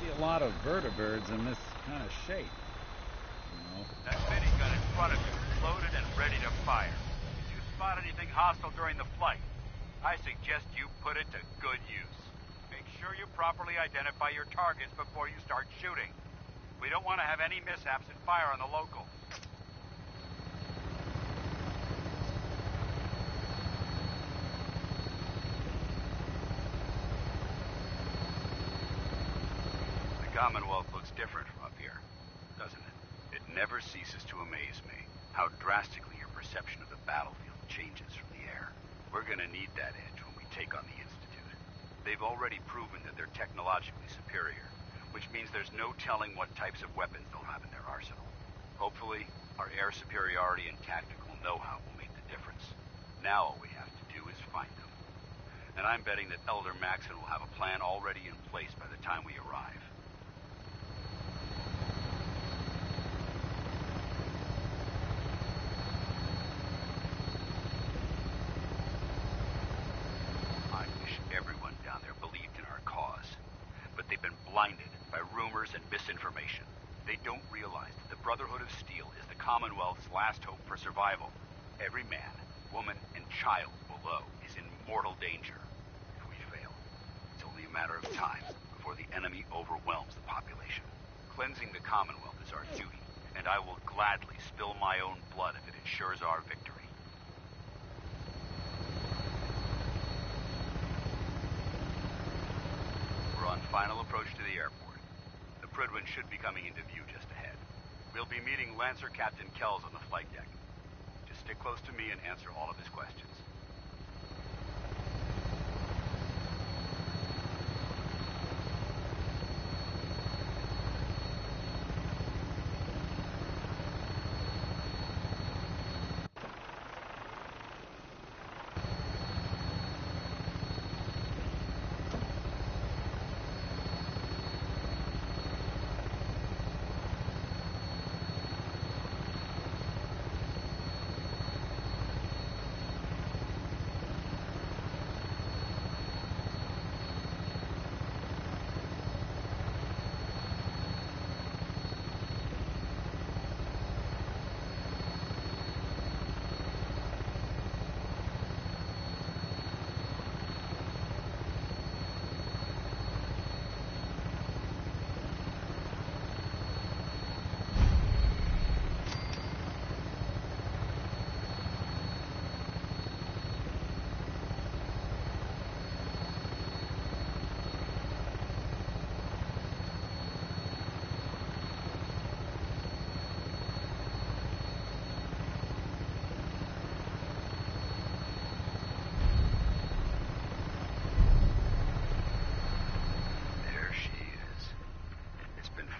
see a lot of vertibirds in this kind of shape. That minigun in front of you is loaded and ready to fire. If you spot anything hostile during the flight, I suggest you put it to good use. Make sure you properly identify your targets before you start shooting. We don't want to have any mishaps and fire on the local. The Commonwealth looks different from up here, doesn't it? It never ceases to amaze me how drastically your perception of the battlefield changes from the air. We're gonna need that edge when we take on the Institute. They've already proven that they're technologically superior, which means there's no telling what types of weapons they'll have in their arsenal. Hopefully, our air superiority and tactical know-how will make the difference. Now all we have to do is find them. And I'm betting that Elder Maxson will have a plan already in place by the time we arrive. I wish everyone down there believed in our cause. But they've been blinded by rumors and misinformation. They don't realize that the Brotherhood of Steel is the Commonwealth's last hope for survival. Every man, woman, and child below is in mortal danger. If we fail, it's only a matter of time before the enemy overwhelms the population. Cleansing the Commonwealth is our duty, and I will gladly spill my own blood if it ensures our victory. We're on final approach to the airport. The Prydwen should be coming into view just ahead. We'll be meeting Lancer Captain Kells on the flight deck. Just stick close to me and answer all of his questions.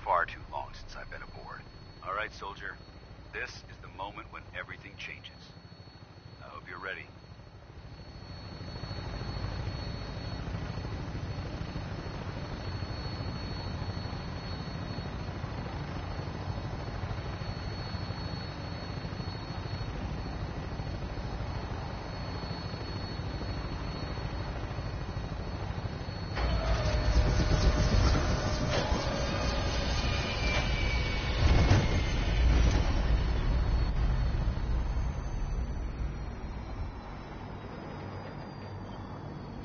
Far too long since I've been aboard. All right, soldier. This is the moment when everything changes. I hope you're ready.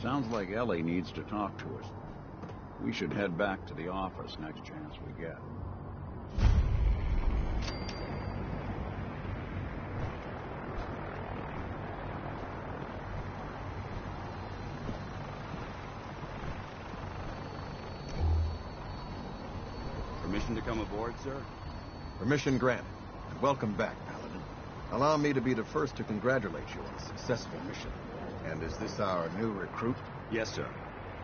Sounds like Ellie needs to talk to us. We should head back to the office next chance we get. Permission to come aboard, sir? Permission granted. And welcome back, Paladin. Allow me to be the first to congratulate you on a successful mission. And is this our new recruit? Yes, sir.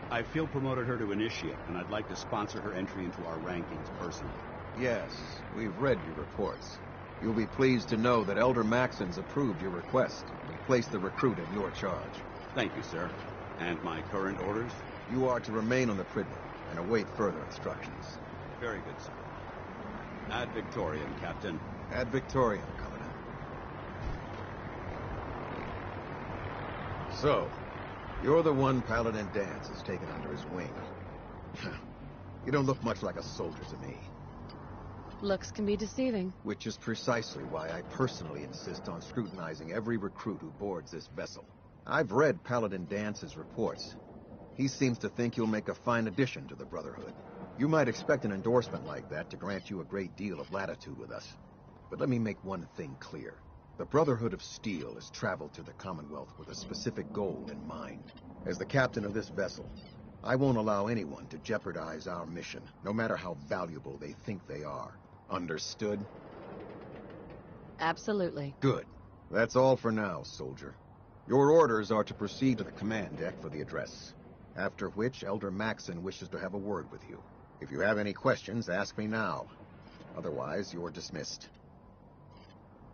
I field promoted her to initiate, and I'd like to sponsor her entry into our rankings personally. Yes, we've read your reports. You'll be pleased to know that Elder Maxson's approved your request and placed the recruit in your charge. Thank you, sir. And my current orders? You are to remain on the Prydwen and await further instructions. Very good, sir. Ad Victoriam, Captain. Ad Victoriam, Commandant. So, you're the one Paladin Danse has taken under his wing. You don't look much like a soldier to me. Looks can be deceiving. Which is precisely why I personally insist on scrutinizing every recruit who boards this vessel. I've read Paladin Dance's reports. He seems to think you'll make a fine addition to the Brotherhood. You might expect an endorsement like that to grant you a great deal of latitude with us. But let me make one thing clear. The Brotherhood of Steel has traveled to the Commonwealth with a specific goal in mind. As the captain of this vessel, I won't allow anyone to jeopardize our mission, no matter how valuable they think they are. Understood? Absolutely. Good. That's all for now, soldier. Your orders are to proceed to the command deck for the address. After which, Elder Maxson wishes to have a word with you. If you have any questions, ask me now. Otherwise, you're dismissed.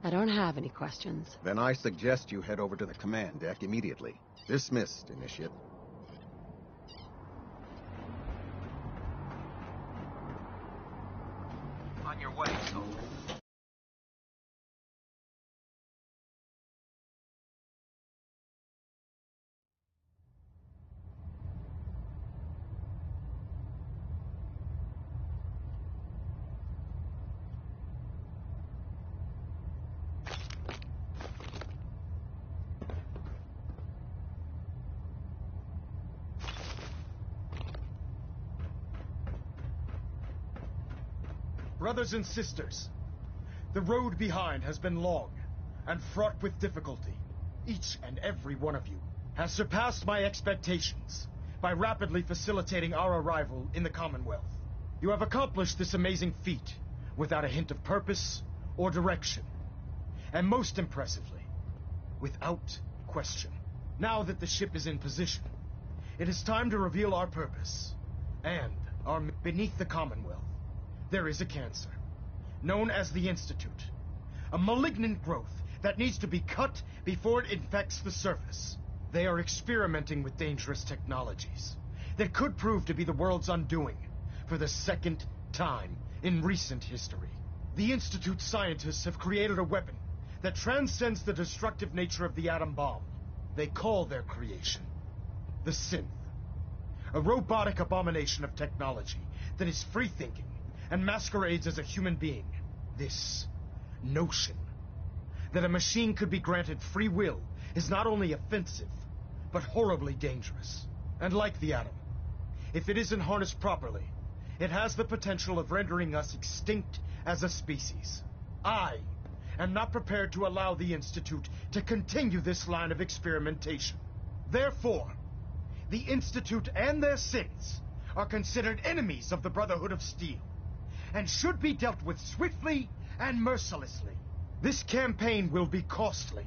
I don't have any questions. Then I suggest you head over to the command deck immediately. Dismissed, Initiate. On your way, soldier. Brothers and sisters, the road behind has been long and fraught with difficulty. Each and every one of you has surpassed my expectations by rapidly facilitating our arrival in the Commonwealth. You have accomplished this amazing feat without a hint of purpose or direction, and most impressively, without question. Now that the ship is in position, it is time to reveal our purpose and our beneath the Commonwealth. There is a cancer, known as the Institute. A malignant growth that needs to be cut before it infects the surface. They are experimenting with dangerous technologies that could prove to be the world's undoing for the second time in recent history. The Institute scientists have created a weapon that transcends the destructive nature of the atom bomb. They call their creation the Synth, a robotic abomination of technology that is free-thinking and masquerades as a human being. This notion that a machine could be granted free will is not only offensive, but horribly dangerous. And like the atom, if it isn't harnessed properly, it has the potential of rendering us extinct as a species. I am not prepared to allow the Institute to continue this line of experimentation. Therefore, the Institute and their synths are considered enemies of the Brotherhood of Steel, and should be dealt with swiftly and mercilessly. This campaign will be costly,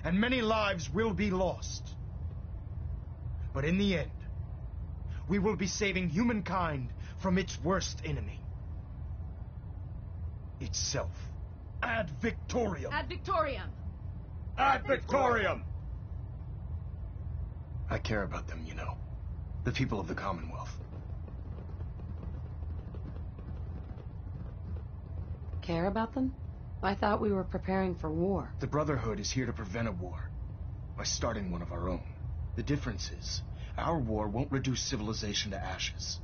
and many lives will be lost. But in the end, we will be saving humankind from its worst enemy. Itself. Ad Victoriam! Ad Victoriam! Ad Victoriam! I care about them, you know. The people of the Commonwealth. Care about them? I thought we were preparing for war. The Brotherhood is here to prevent a war by starting one of our own. The difference is, our war won't reduce civilization to ashes.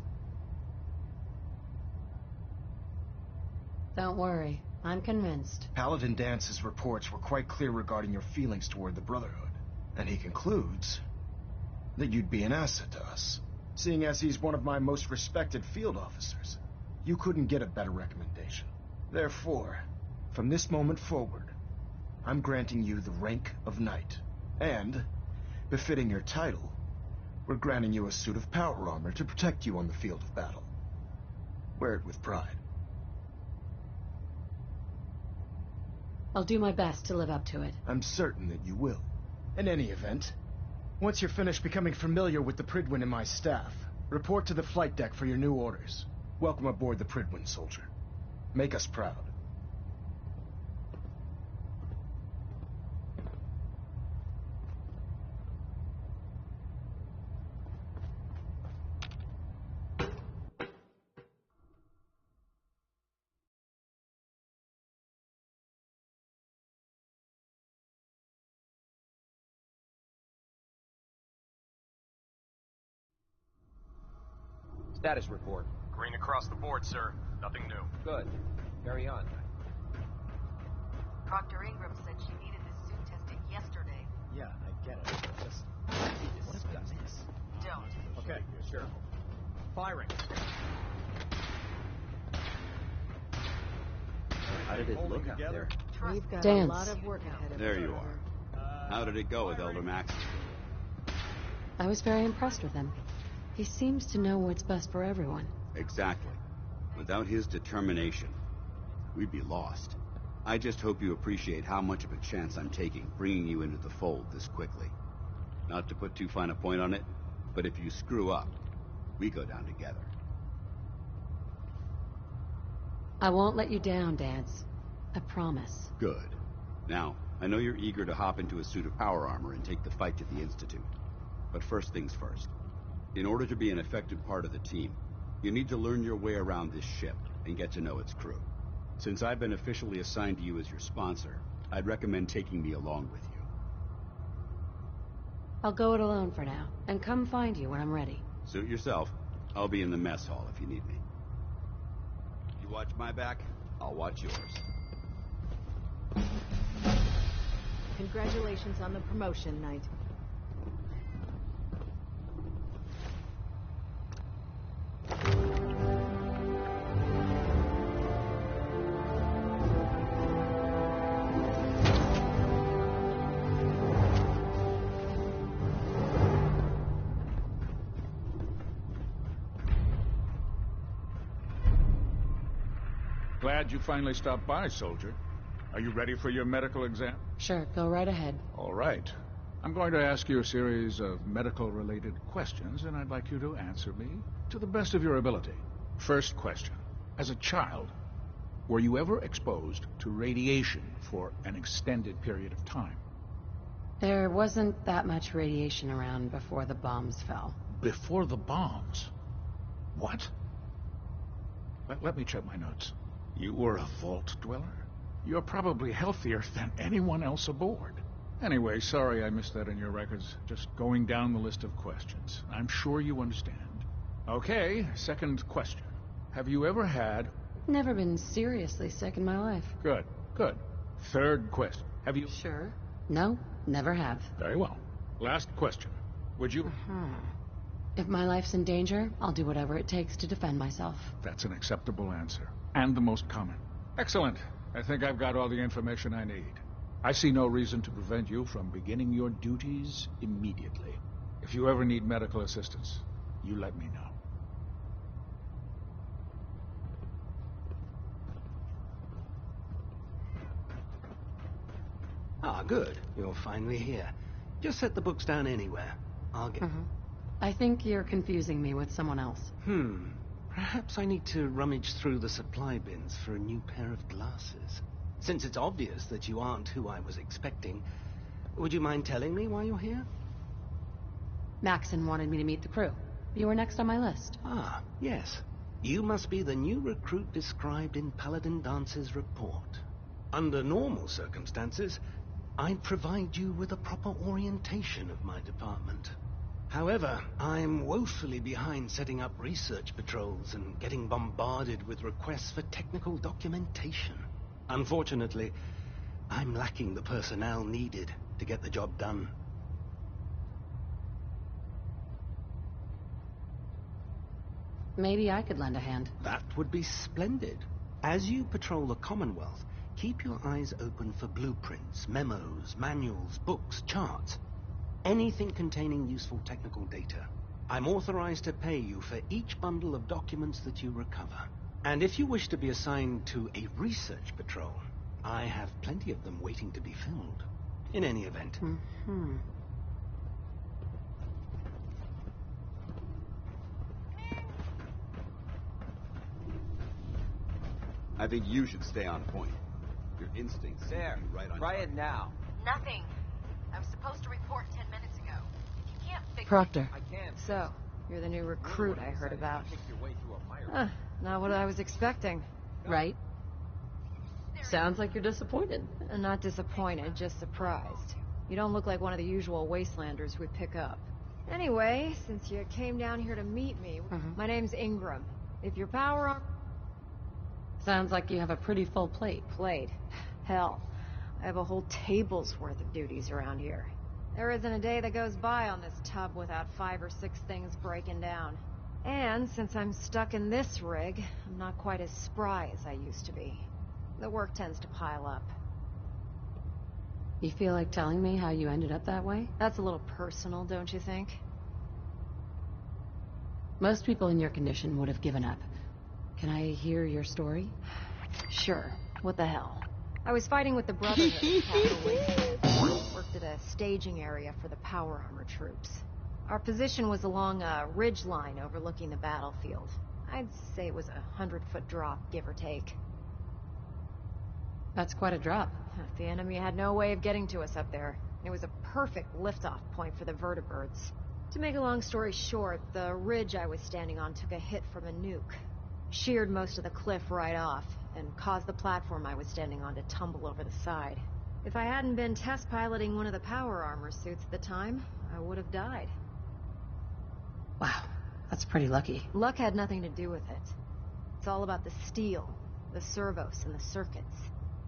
Don't worry, I'm convinced. Paladin Dance's reports were quite clear regarding your feelings toward the Brotherhood, and he concludes that you'd be an asset to us. Seeing as he's one of my most respected field officers, you couldn't get a better recommendation. Therefore, from this moment forward, I'm granting you the rank of Knight. And, befitting your title, we're granting you a suit of power armor to protect you on the field of battle. Wear it with pride. I'll do my best to live up to it. I'm certain that you will. In any event, once you're finished becoming familiar with the Prydwen and my staff, report to the flight deck for your new orders. Welcome aboard the Prydwen, soldier. Make us proud. Status report. Green across the board, sir. Nothing new. Good. Carry on. Proctor Ingram said she needed this suit tested yesterday. Yeah, I get it. Just... What if we miss? Don't. Okay, sure. Firing. How did it look out there? We've got Dance. a lot of work ahead of There us. you are. How did it go with Elder Max? I was very impressed with him. He seems to know what's best for everyone. Exactly. Without his determination, we'd be lost. I just hope you appreciate how much of a chance I'm taking bringing you into the fold this quickly. Not to put too fine a point on it, but if you screw up, we go down together. I won't let you down, Dance. I promise. Good. Now, I know you're eager to hop into a suit of power armor and take the fight to the Institute. But first things first. In order to be an effective part of the team, you need to learn your way around this ship and get to know its crew. Since I've been officially assigned to you as your sponsor, I'd recommend taking me along with you. I'll go it alone for now, and come find you when I'm ready. Suit yourself. I'll be in the mess hall if you need me. You watch my back, I'll watch yours. Congratulations on the promotion, Knight. Glad you finally stopped by, soldier. Are you ready for your medical exam? Sure, go right ahead. All right. I'm going to ask you a series of medical-related questions, and I'd like you to answer me to the best of your ability. First question. As a child, were you ever exposed to radiation for an extended period of time? There wasn't that much radiation around before the bombs fell. Before the bombs? What? Let me check my notes. You were a vault dweller? You're probably healthier than anyone else aboard. Anyway, sorry I missed that in your records. Just going down the list of questions. I'm sure you understand. Okay, second question. Have you ever had... Never been seriously sick in my life. Good, good. Third question. Have you... Sure. No, never have. Very well. Last question. Would you... If my life's in danger, I'll do whatever it takes to defend myself. That's an acceptable answer. And the most common. Excellent. I think I've got all the information I need. I see no reason to prevent you from beginning your duties immediately. If you ever need medical assistance, you let me know. Ah, good. You're finally here. Just set the books down anywhere. I'll get... I think you're confusing me with someone else. Perhaps I need to rummage through the supply bins for a new pair of glasses. Since it's obvious that you aren't who I was expecting, would you mind telling me why you're here? Maxon wanted me to meet the crew. You were next on my list. Ah, yes. You must be the new recruit described in Paladin Dance's report. Under normal circumstances, I'd provide you with a proper orientation of my department. However, I'm woefully behind setting up research patrols and getting bombarded with requests for technical documentation. Unfortunately, I'm lacking the personnel needed to get the job done. Maybe I could lend a hand. That would be splendid. As you patrol the Commonwealth, keep your eyes open for blueprints, memos, manuals, books, charts. Anything containing useful technical data. I'm authorized to pay you for each bundle of documents that you recover. And if you wish to be assigned to a research patrol, I have plenty of them waiting to be filled. In any event. I think you should stay on point. Your instincts seem to There. be right on Try target. it now. Nothing. I was supposed to report 10 minutes ago. If you can't fix Proctor. I can't. So, you're the new recruit I heard about. Kick your way through a fire. Not what I was expecting. Right? Sounds like you're disappointed. Not disappointed, just surprised. You don't look like one of the usual wastelanders we pick up. Anyway, since you came down here to meet me, my name's Ingram. If your power armor... Sounds like you have a pretty full plate. Plate? Hell, I have a whole table's worth of duties around here. There isn't a day that goes by on this tub without 5 or 6 things breaking down. And since I'm stuck in this rig, I'm not quite as spry as I used to be. The work tends to pile up. You feel like telling me how you ended up that way? That's a little personal, don't you think? Most people in your condition would have given up. Can I hear your story? Sure. What the hell? I was fighting with the Brotherhood at Capital Wasteland. Worked at a staging area for the power armor troops. Our position was along a ridge line overlooking the battlefield. I'd say it was a 100-foot drop, give or take. That's quite a drop. The enemy had no way of getting to us up there. It was a perfect liftoff point for the vertibirds. To make a long story short, the ridge I was standing on took a hit from a nuke. Sheared most of the cliff right off, and caused the platform I was standing on to tumble over the side. If I hadn't been test piloting one of the power armor suits at the time, I would have died. Wow, that's pretty lucky. Luck had nothing to do with it. It's all about the steel, the servos, and the circuits.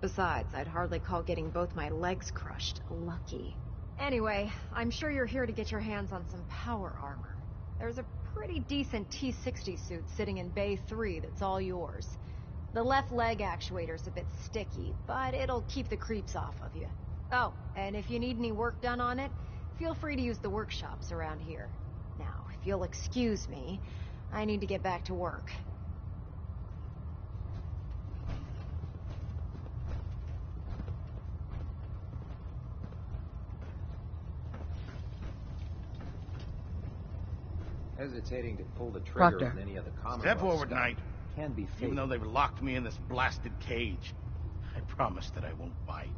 Besides, I'd hardly call getting both my legs crushed lucky. Anyway, I'm sure you're here to get your hands on some power armor. There's a pretty decent T-60 suit sitting in Bay 3 that's all yours. The left leg actuator's a bit sticky, but it'll keep the creeps off of you. Oh, and if you need any work done on it, feel free to use the workshops around here. Now, if you'll excuse me, I need to get back to work. Hesitating to pull the trigger Proctor. on any of the Commonwealth Step forward, stuff Knight. can be fatal. Even though they've locked me in this blasted cage, I promise that I won't bite.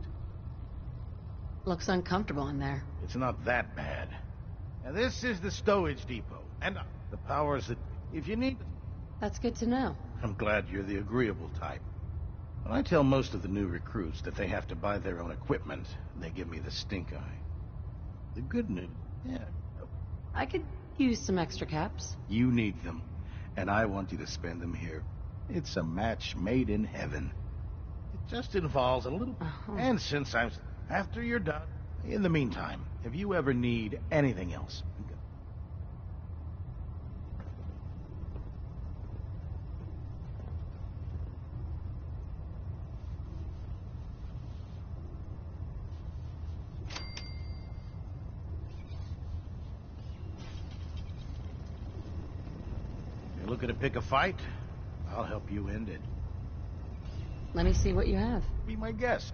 Looks uncomfortable in there. It's not that bad. Now, this is the stowage depot, and the powers that... If you need... That's good to know. I'm glad you're the agreeable type. When I tell most of the new recruits that they have to buy their own equipment, they give me the stink eye. The good news... Yeah. I could use some extra caps. You need them, and I want you to spend them here. It's a match made in heaven. It just involves a little... And since I'm... After you're done, in the meantime, if you ever need anything else... You're looking to pick a fight? I'll help you end it. Let me see what you have. Be my guest.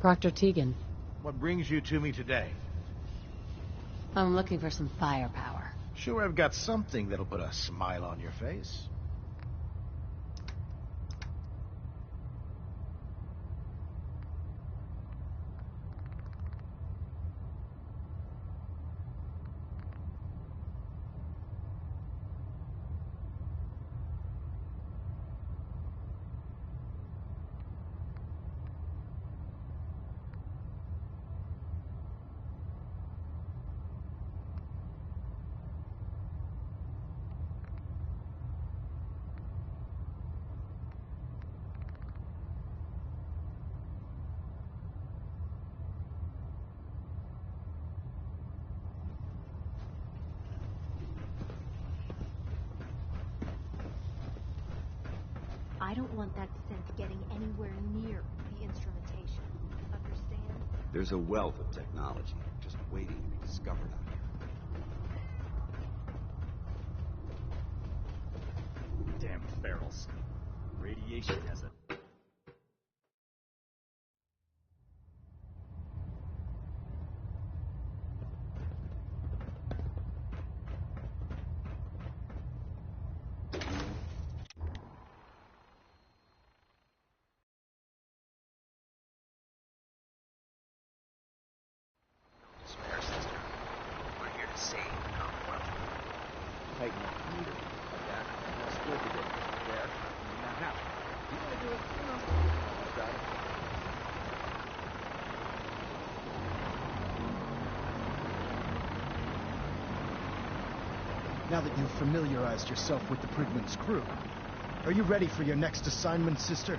Proctor Tegan. What brings you to me today? I'm looking for some firepower. Sure, I've got something that'll put a smile on your face. I don't want that scent getting anywhere near the instrumentation. Understand? There's a wealth of technology just waiting to be discovered out here. Damn ferals. Radiation has it. Tighten up the meter. Like that. Now split it. There. Now how? You gotta do it. You know. I got it. Now that you've familiarized yourself with the Prigman's crew, are you ready for your next assignment, sister?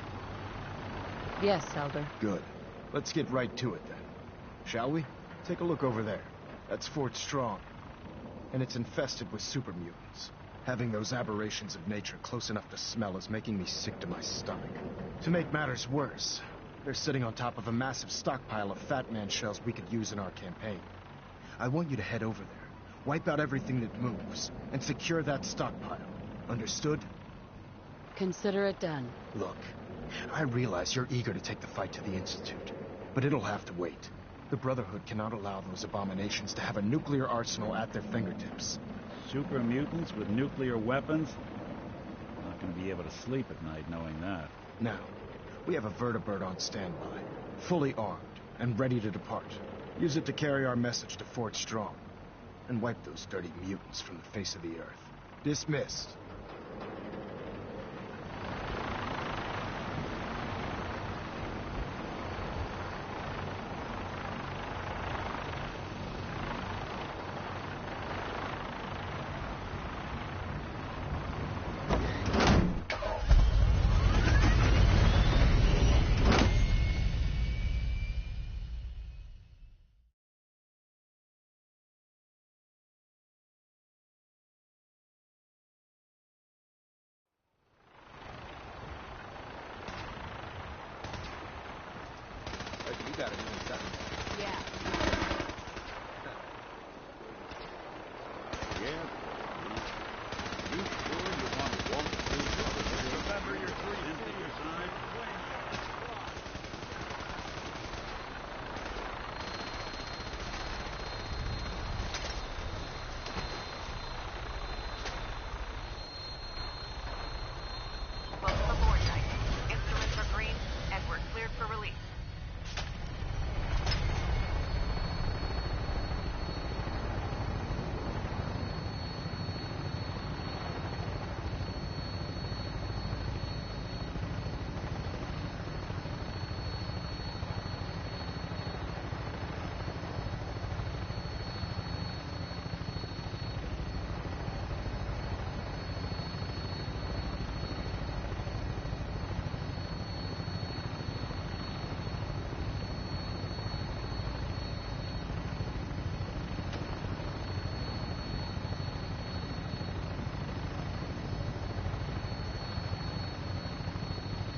Yes, Elder. Good. Let's get right to it then. Shall we? Take a look over there. That's Fort Strong. And it's infested with super mutants. Having those aberrations of nature close enough to smell is making me sick to my stomach. To make matters worse, they're sitting on top of a massive stockpile of Fat Man shells we could use in our campaign. I want you to head over there, wipe out everything that moves, and secure that stockpile. Understood? Consider it done. Look, I realize you're eager to take the fight to the Institute, but it'll have to wait. The Brotherhood cannot allow those abominations to have a nuclear arsenal at their fingertips. Super mutants with nuclear weapons? Not gonna be able to sleep at night knowing that. Now, we have a vertibird on standby, fully armed and ready to depart. Use it to carry our message to Fort Strong, and wipe those dirty mutants from the face of the earth. Dismissed. You got it inside. Yeah. Yeah. You sure you want to walk through? Remember your 3 your side. Welcome aboard, Knight. Instruments are green, and we're cleared for release.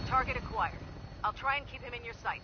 Target acquired. I'll try and keep him in your sights.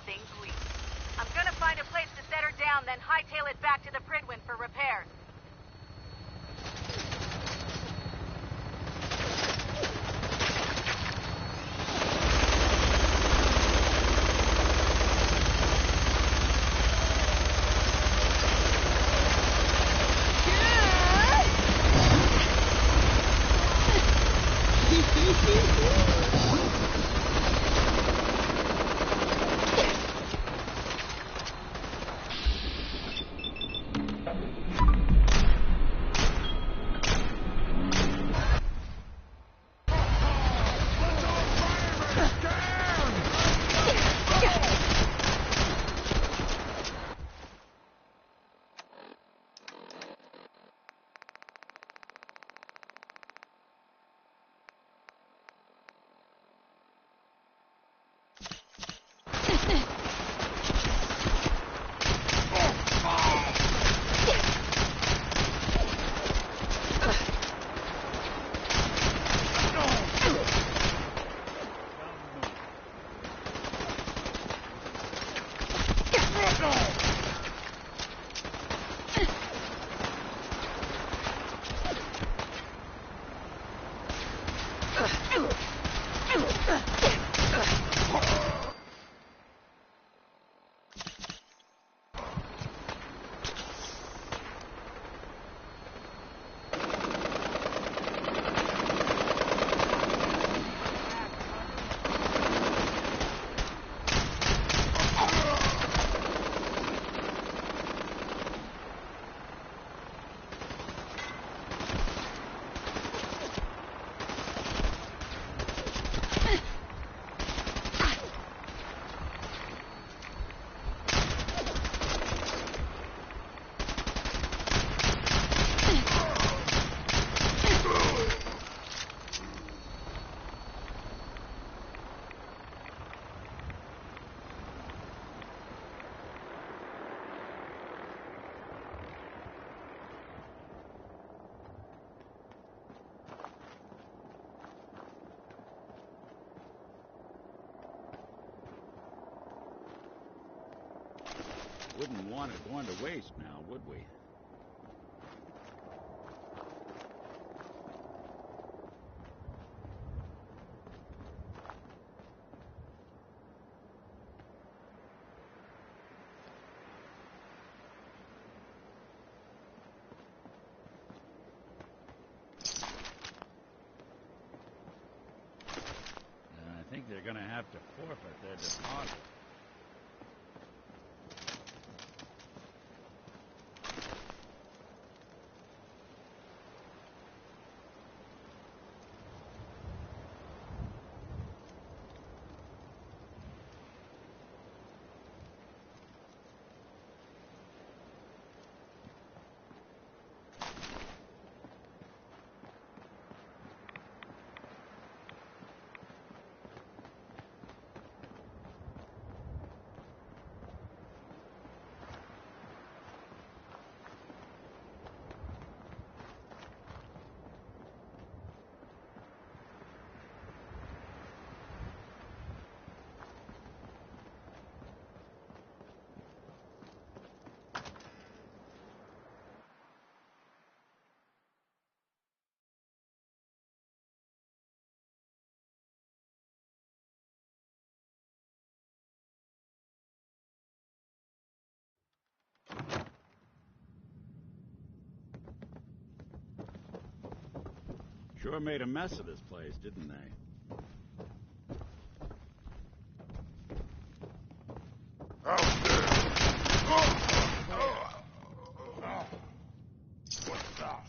thing greased. I'm gonna find a place to set her down, then hightail it back to the Prydwen for repairs. Wouldn't want it going to waste now, would we? I think they're going to have to forfeit their deposit. Sure made a mess of this place, didn't they? What's that?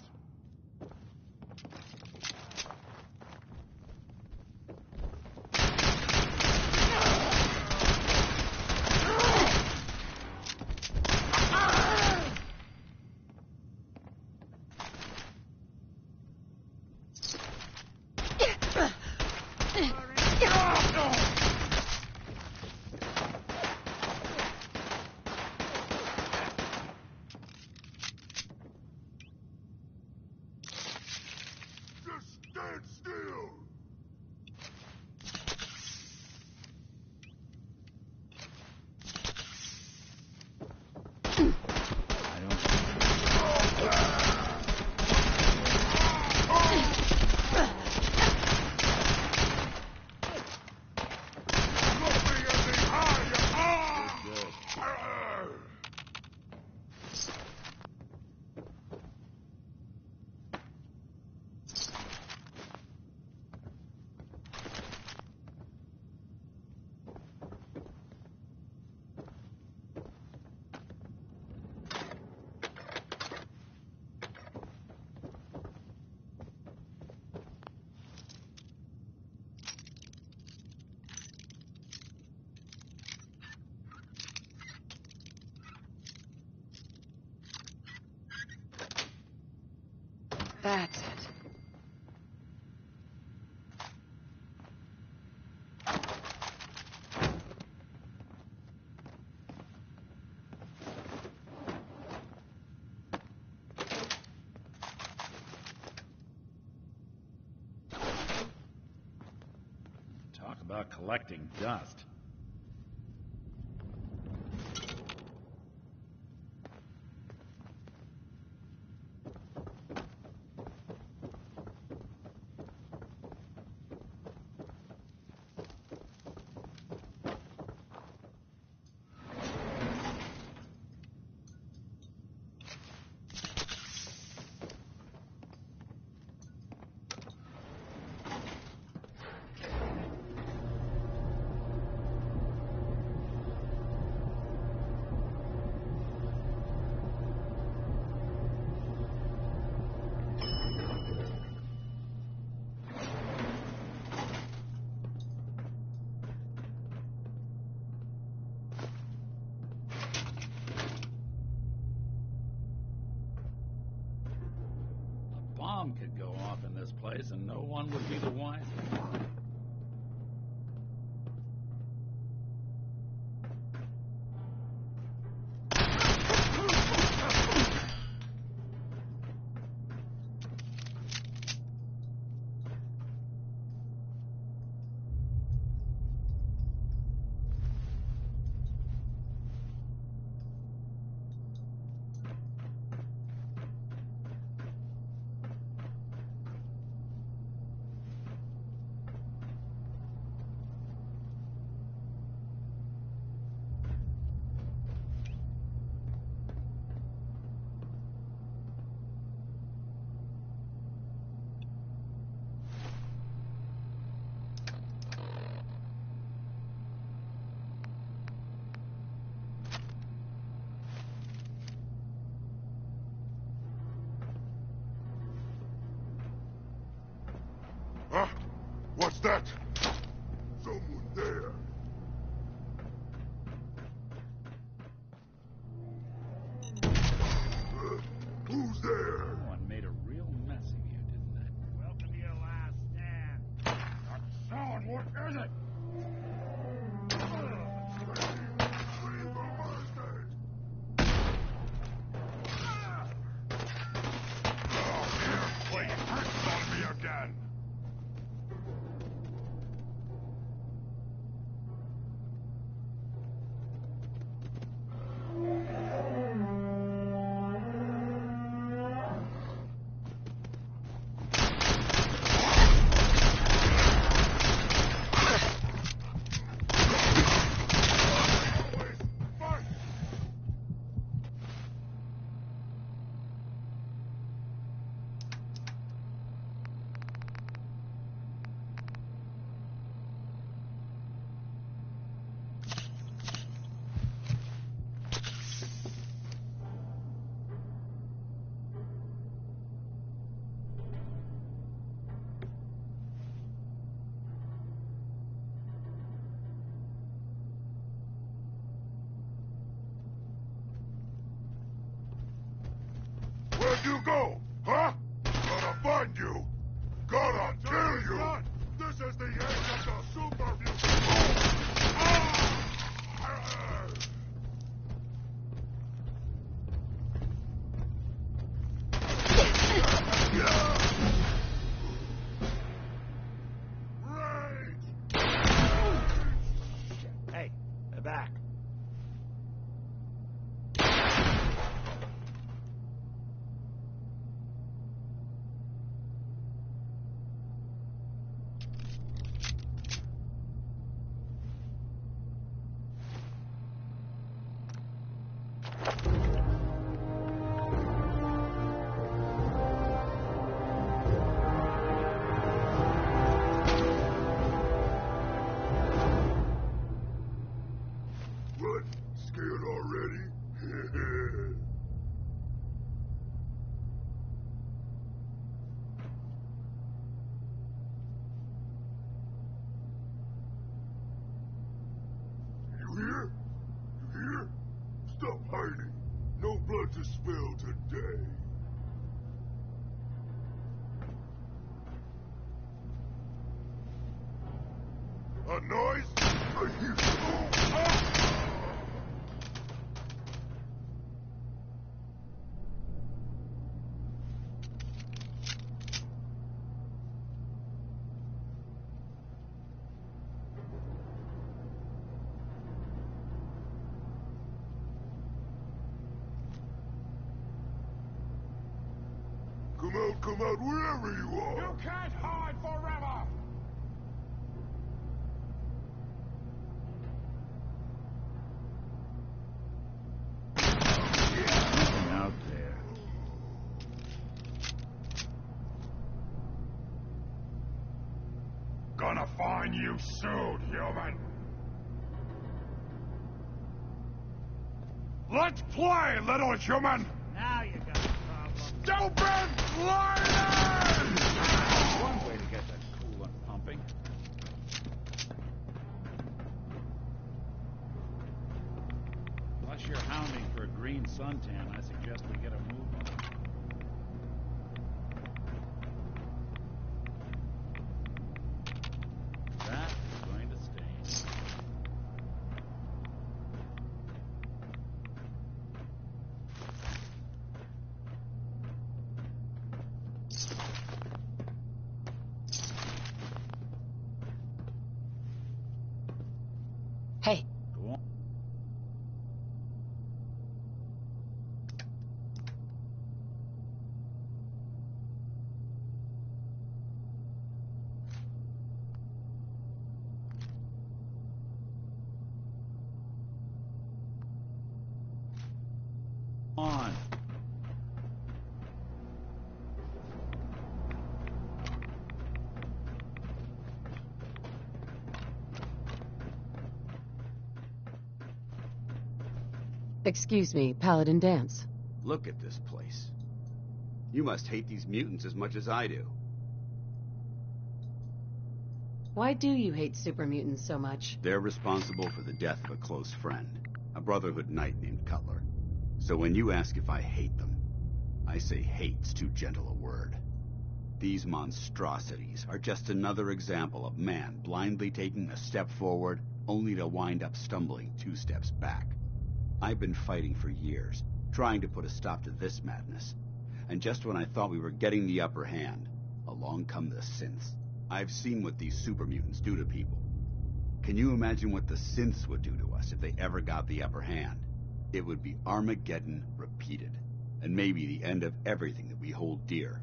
That's it. Talk about collecting dust. Bomb could go off in this place and no one would be the wiser. Huh? What's that? Someone there. Who's there? Someone made a real mess of you, didn't they? Welcome to your last stand. Not someone, what is it? Again. that noise? I hear smoke. Come out wherever you are. You can't hide forever! Nothing out there. Gonna find you soon, human. Let's play, little human. Now you got a problem. Stupid lightning! One way to get that coolant pumping. Unless you're hounding for a green suntan, I suggest we get a move on. That is going to stay. Hey, Go on. On. excuse me, Paladin Dance. Look at this place. You must hate these mutants as much as I do. Why do you hate super mutants so much? They're responsible for the death of a close friend, a Brotherhood knight named Cutler. So when you ask if I hate them, I say hate's too gentle a word. These monstrosities are just another example of man blindly taking a step forward, only to wind up stumbling 2 steps back. I've been fighting for years, trying to put a stop to this madness. And just when I thought we were getting the upper hand, along come the synths. I've seen what these super mutants do to people. Can you imagine what the synths would do to us if they ever got the upper hand? It would be Armageddon repeated, and maybe the end of everything that we hold dear.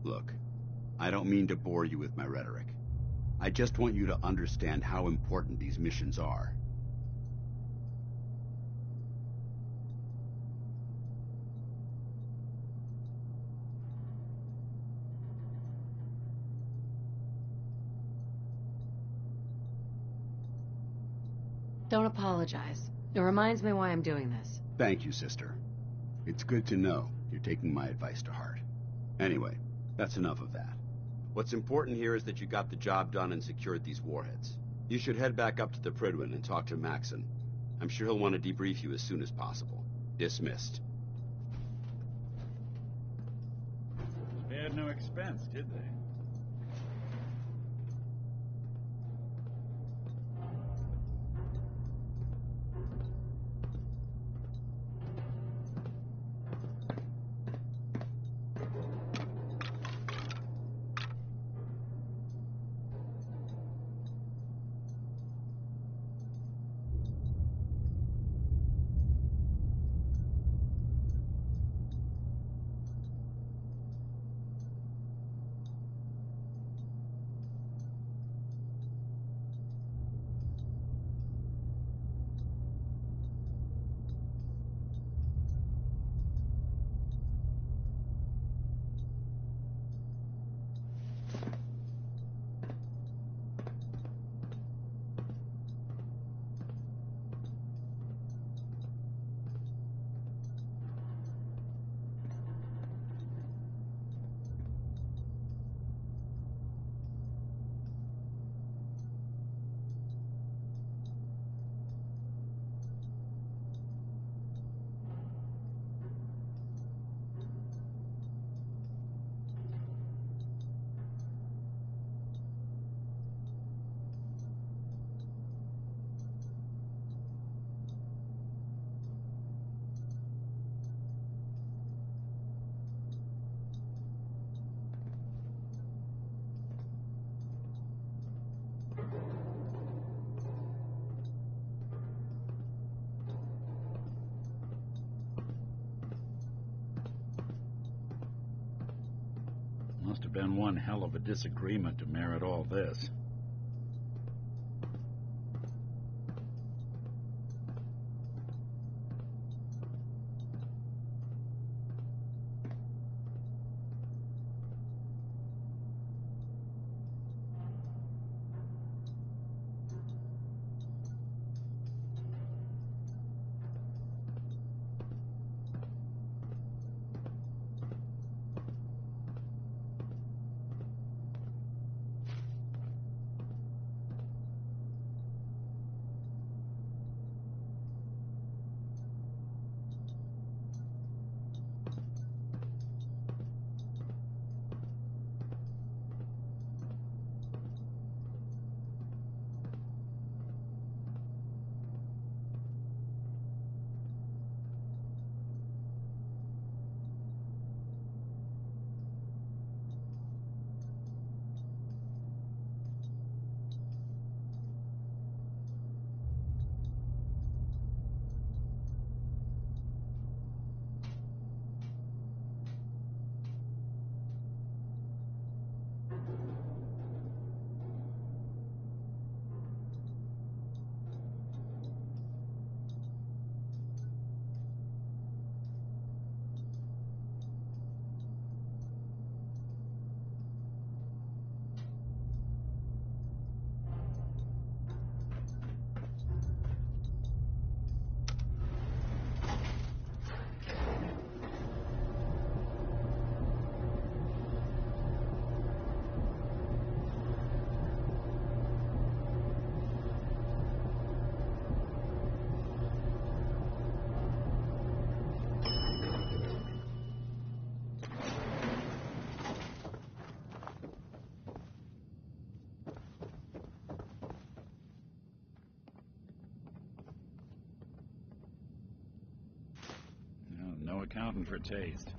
Look, I don't mean to bore you with my rhetoric. I just want you to understand how important these missions are. Don't apologize. It reminds me why I'm doing this. Thank you, sister. It's good to know you're taking my advice to heart. Anyway, that's enough of that. What's important here is that you got the job done and secured these warheads. You should head back up to the Prydwen and talk to Maxon. I'm sure he'll want to debrief you as soon as possible. Dismissed. Spared no expense, did they? Must have been one hell of a disagreement to merit all this. No accounting for taste.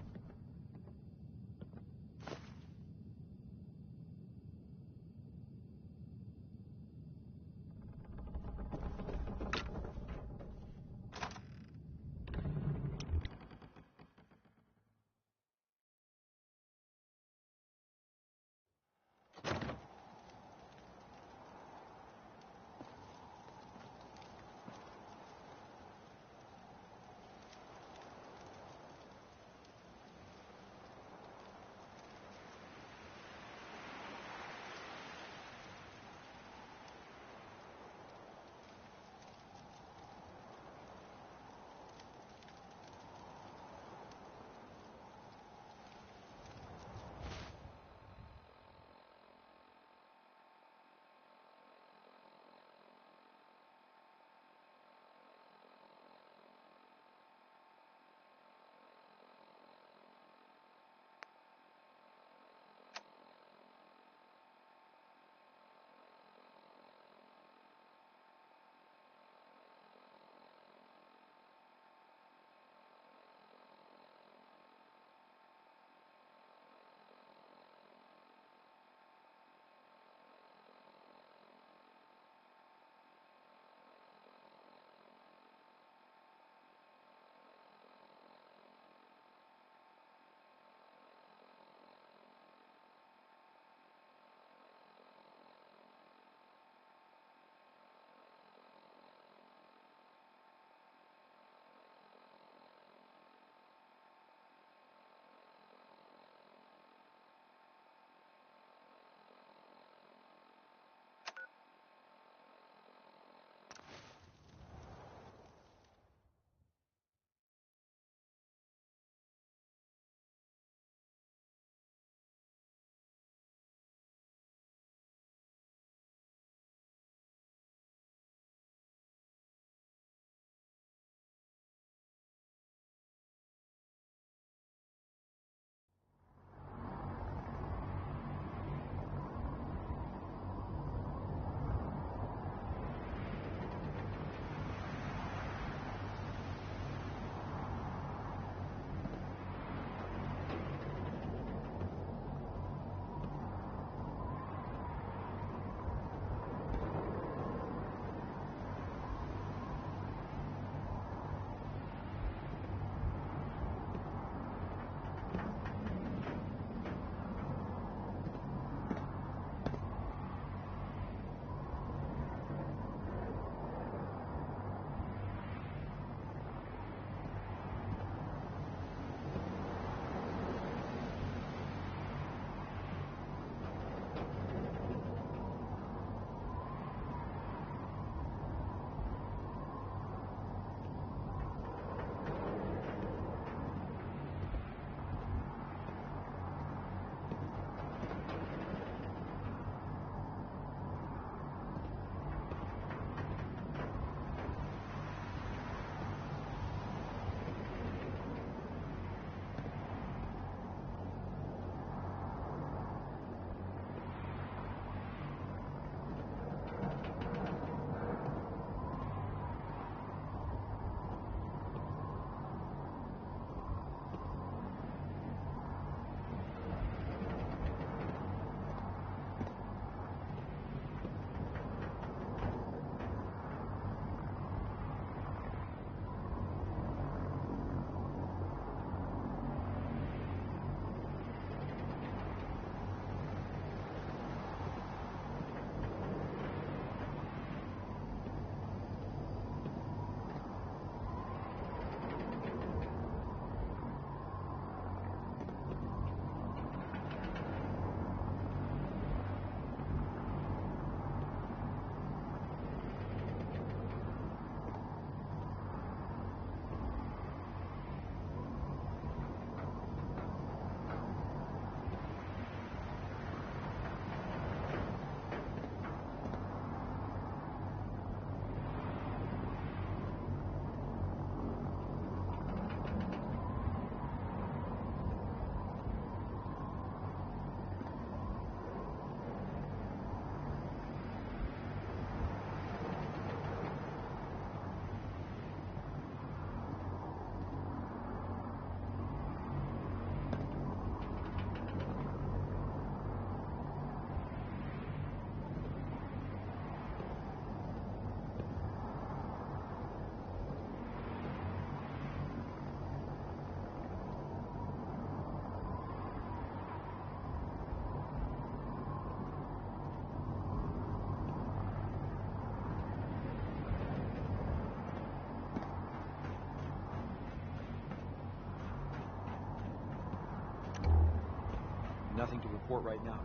Nothing to report right now,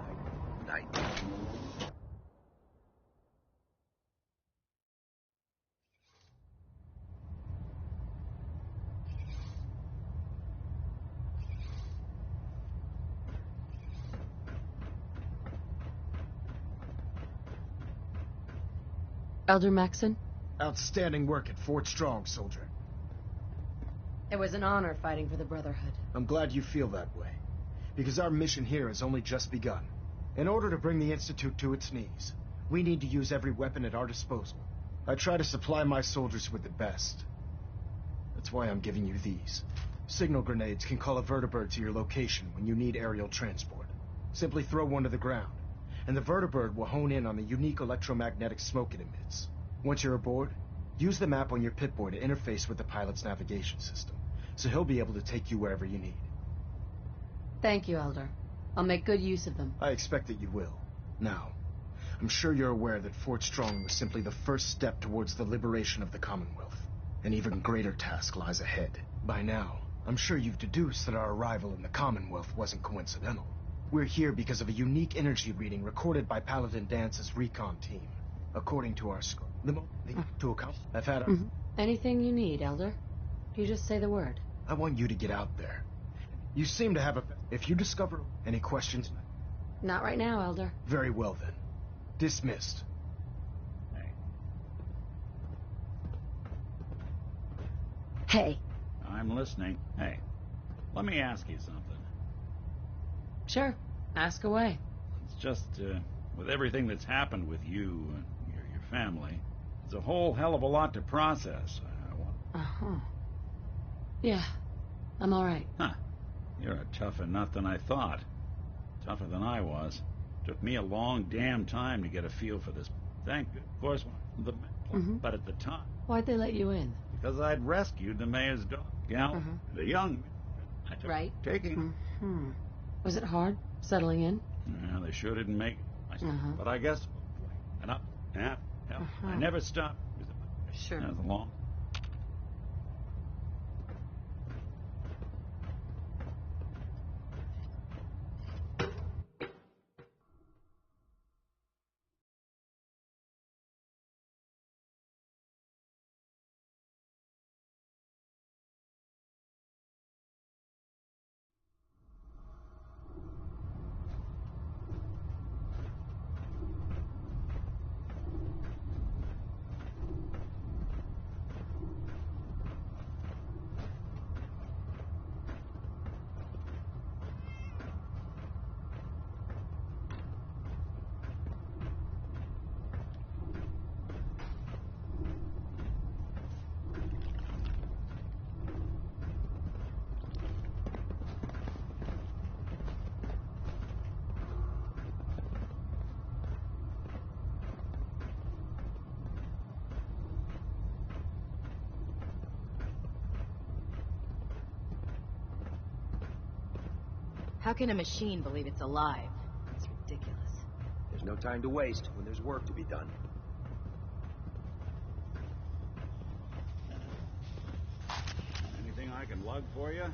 Knight. Knight. Elder Maxon? Outstanding work at Fort Strong, soldier. It was an honor fighting for the Brotherhood. I'm glad you feel that way, because our mission here has only just begun. In order to bring the Institute to its knees, we need to use every weapon at our disposal. I try to supply my soldiers with the best. That's why I'm giving you these. Signal grenades can call a vertibird to your location when you need aerial transport. Simply throw one to the ground, and the vertibird will hone in on the unique electromagnetic smoke it emits. Once you're aboard, use the map on your Pip-Boy to interface with the pilot's navigation system, so he'll be able to take you wherever you need. Thank you, Elder. I'll make good use of them. I expect that you will. Now, I'm sure you're aware that Fort Strong was simply the first step towards the liberation of the Commonwealth. An even greater task lies ahead. By now, I'm sure you've deduced that our arrival in the Commonwealth wasn't coincidental. We're here because of a unique energy reading recorded by Paladin Dance's recon team. According to our scope, to account, I've had a... Anything you need, Elder. You just say the word. I want you to get out there. You seem to have a... If you discover any questions... Not right now, Elder. Very well, then. Dismissed. Hey. I'm listening. Hey, let me ask you something. Sure. Ask away. It's just, with everything that's happened with you and your family, it's a whole hell of a lot to process. Yeah. I'm all right. Huh. You're a tougher nut than I thought. Tougher than I was. Took me a long damn time to get a feel for this. Thank you. Of course, but at the time... Why'd they let you in? Because I'd rescued the mayor's dog, Gal, the young... Right. Taking... Was it hard, settling in? Yeah, they sure didn't make it. But I guess... And up... Yeah, I never stopped. Sure. That was a long... How can a machine believe it's alive? It's ridiculous. There's no time to waste when there's work to be done. Anything I can lug for you?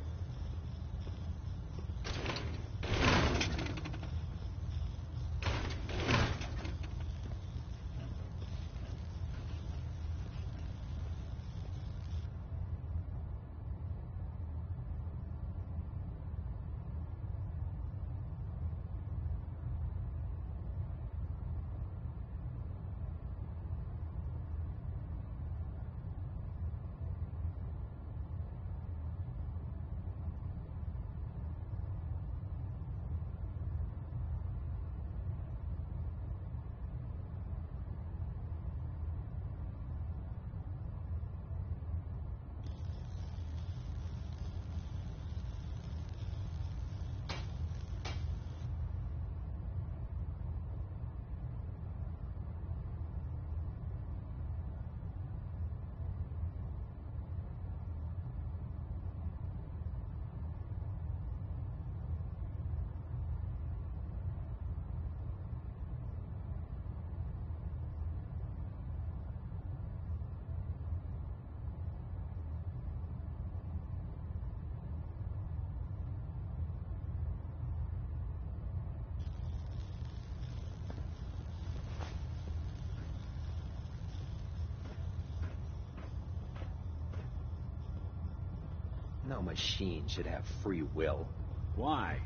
No machine should have free will. Why?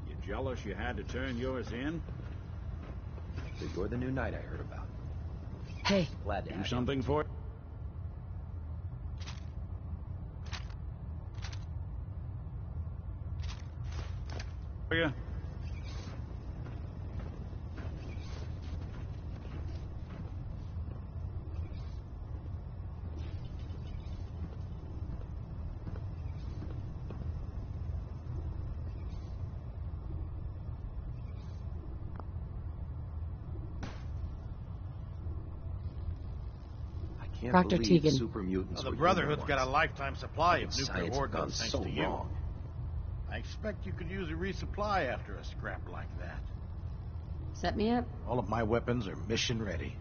You jealous you had to turn yours in? So you're the new knight I heard about. Hey. Glad to Do have something for it? For you? Can't Dr. believe Tegan. super mutants The were Brotherhood's human got a once. lifetime supply of nuclear Science ordnance gone thanks so to you. wrong. I expect you could use a resupply after a scrap like that. Set me up. All of my weapons are mission ready.